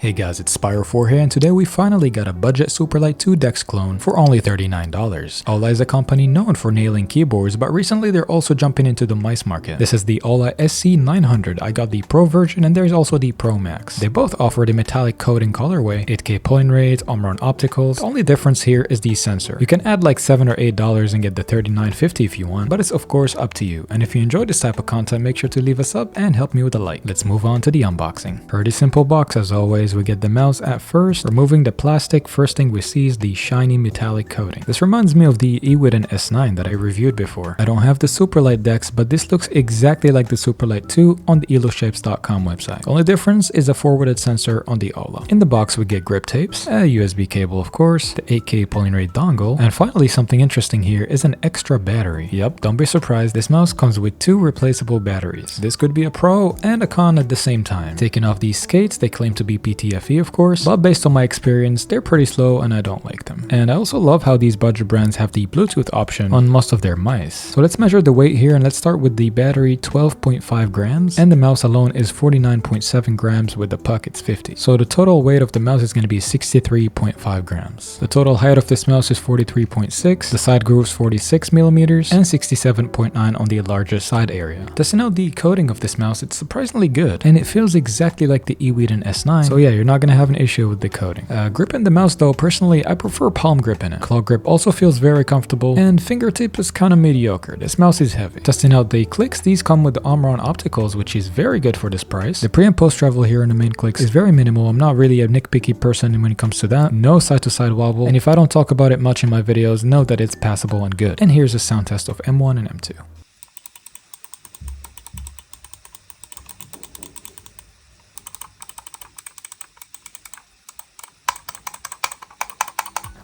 Hey guys, it's Spyro4 here, and today we finally got a budget Superlight 2 DEX clone for only $39. Aula is a company known for nailing keyboards, but recently they're also jumping into the mice market. This is the Aula SC900. I got the Pro version and there's also the Pro Max. They both offer the metallic coating colorway, 8K polling rate, on opticals. The only difference here is the sensor. You can add like $7 or $8 and get the $39.50 if you want, but it's of course up to you. And if you enjoy this type of content, make sure to leave a sub and help me with a like. Let's move on to the unboxing. Pretty simple box as always. We get the mouse at first. Removing the plastic, first thing we see is the shiny metallic coating. This reminds me of the EWEADN S9 that I reviewed before. I don't have the Superlight DEX, but this looks exactly like the Superlight 2 on the eloshapes.com website. The only difference is a forwarded sensor on the Aula. In the box we get grip tapes, a USB cable of course, the 8K polling rate dongle, and finally something interesting here is an extra battery. Yep, don't be surprised, this mouse comes with two replaceable batteries. This could be a pro and a con at the same time. Taking off these skates, they claim to be PTFE of course, but based on my experience, they're pretty slow and I don't like them. And I also love how these budget brands have the Bluetooth option on most of their mice. So let's measure the weight here and let's start with the battery, 12.5 grams, and the mouse alone is 49.7 grams with the puck it's 50. So the total weight of the mouse is going to be 63.5 grams. The total height of this mouse is 43.6, the side grooves 46 millimeters, and 67.9 on the largest side area. Testing out the coating of this mouse, it's surprisingly good, and it feels exactly like the EWEADN S9, so yeah, you're not going to have an issue with the coating. Gripping the mouse though, personally I prefer palm grip in it. Claw grip also feels very comfortable, and fingertip is kind of mediocre. This mouse is heavy. Testing out the clicks, these come with the on opticals, which is very good for this price. The pre and post travel here in the main clicks is very minimal. I'm not really a nitpicky person when it comes to that. No side to side wobble, and if I don't talk about it much in my videos, know that it's passable and good. And here's a sound test of M1 and M2.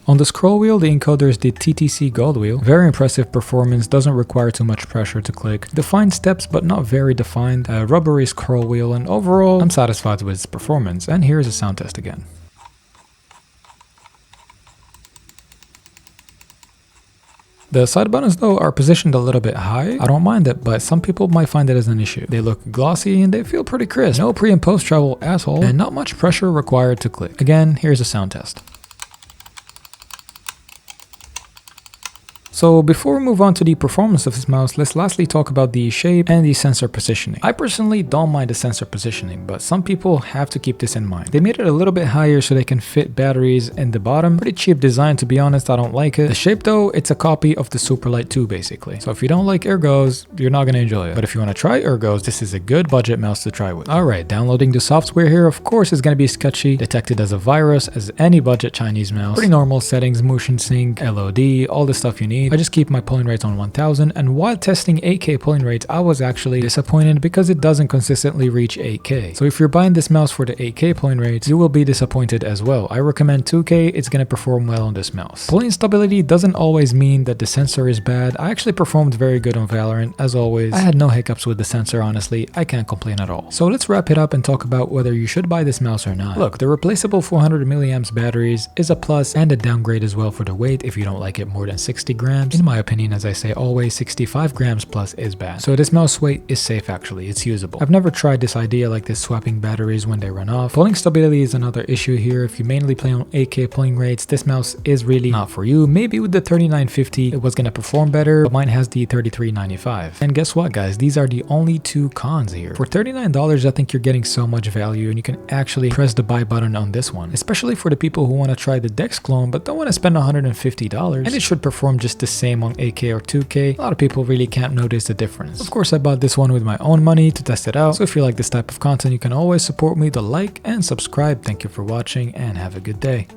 On the scroll wheel, the encoder is the TTC Gold wheel. Very impressive performance, doesn't require too much pressure to click. Defined steps but not very defined. A rubbery scroll wheel, and overall I'm satisfied with its performance. And here's a sound test again. The side buttons though are positioned a little bit high. I don't mind it, but some people might find it as an issue. They look glossy and they feel pretty crisp. No pre and post travel at all, and not much pressure required to click. Again, here's a sound test. So before we move on to the performance of this mouse, let's lastly talk about the shape and the sensor positioning. I personally don't mind the sensor positioning, but some people have to keep this in mind. They made it a little bit higher so they can fit batteries in the bottom. Pretty cheap design, to be honest, I don't like it. The shape though, it's a copy of the Superlight 2 basically. So if you don't like ergos, you're not going to enjoy it. But if you want to try ergos, this is a good budget mouse to try with. Alright, downloading the software here of course is going to be sketchy, detected as a virus as any budget Chinese mouse. Pretty normal settings, motion sync, LOD, all the stuff you need. I just keep my polling rates on 1000, and while testing 8K polling rates, I was actually disappointed because it doesn't consistently reach 8K. So if you're buying this mouse for the 8K polling rates, you will be disappointed as well. I recommend 2K, it's going to perform well on this mouse. Polling stability doesn't always mean that the sensor is bad. I actually performed very good on Valorant, as always. I had no hiccups with the sensor, honestly. I can't complain at all. So let's wrap it up and talk about whether you should buy this mouse or not. Look, the replaceable 400 mAh batteries is a plus and a downgrade as well for the weight if you don't like it more than 60 grams. In my opinion, as I say always, 65 grams plus is bad. So this mouse weight is safe actually, it's usable. I've never tried this idea like this, swapping batteries when they run off. Polling stability is another issue here. If you mainly play on 8K polling rates, this mouse is really not for you. Maybe with the 3950 it was gonna perform better, but mine has the 3395. And guess what guys, these are the only two cons here. For $39 I think you're getting so much value, and you can actually press the buy button on this one, especially for the people who want to try the DEX clone but don't want to spend $150, and it should perform just the same on 8K or 2K. A lot of people really can't notice the difference. Of course, I bought this one with my own money to test it out, so if you like this type of content, you can always support me to like and subscribe. Thank you for watching and have a good day.